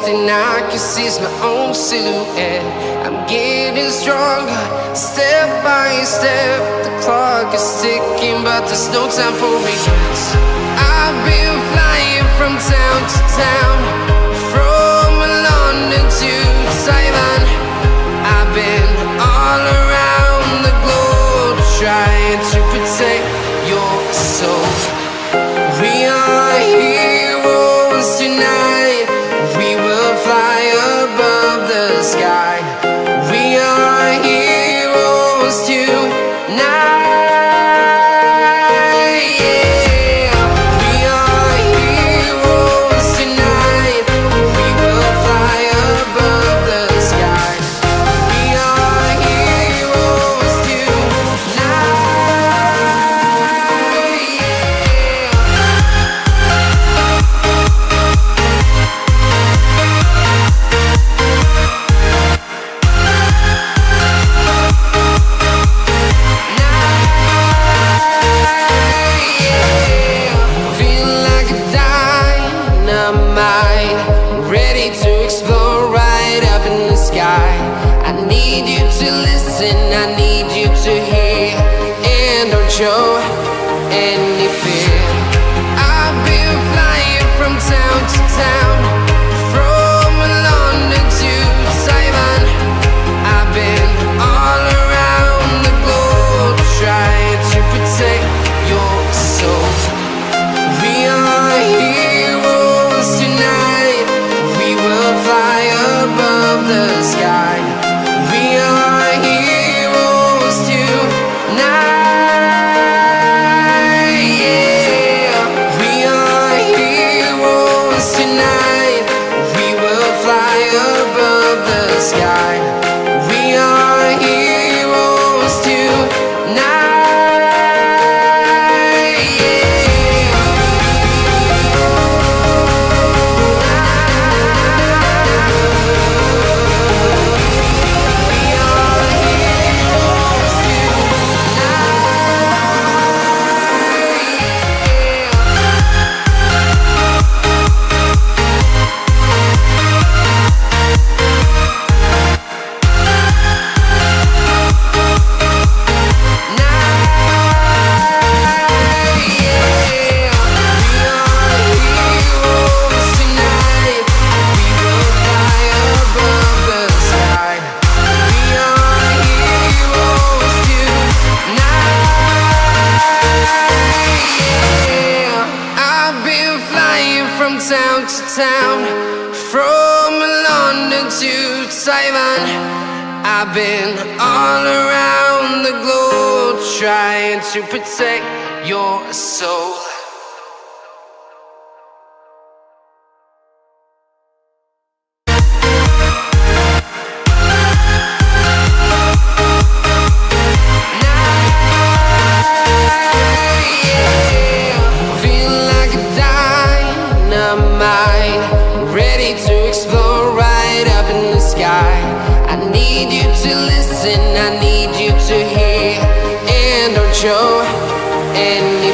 thing I can see is my own silhouette. I'm getting stronger, step by step. The clock is ticking, but there's no time for regrets. I've been flying from town to town, from London to Taiwan. I've been all around the globe, trying to protect your soul. We are heroes tonight. We will fly above the sky. We are heroes tonight. Yeah. We are heroes tonight. We will fly above the sky. We are heroes tonight. I need you to listen, I need you to hear, and don't show any fear. I've been flying from town to town, from London to Taiwan. I've been all around the globe, trying to protect your soul. We are heroes tonight. We will fly above the sky. We are heroes tonight. Yeah. We are heroes tonight. We will fly above the sky. We are heroes tonight. Town to town, from London to Taiwan. I've been all around the globe, trying to protect your soul. Ready to explore right up in the sky. I need you to listen, I need you to hear, and don't show any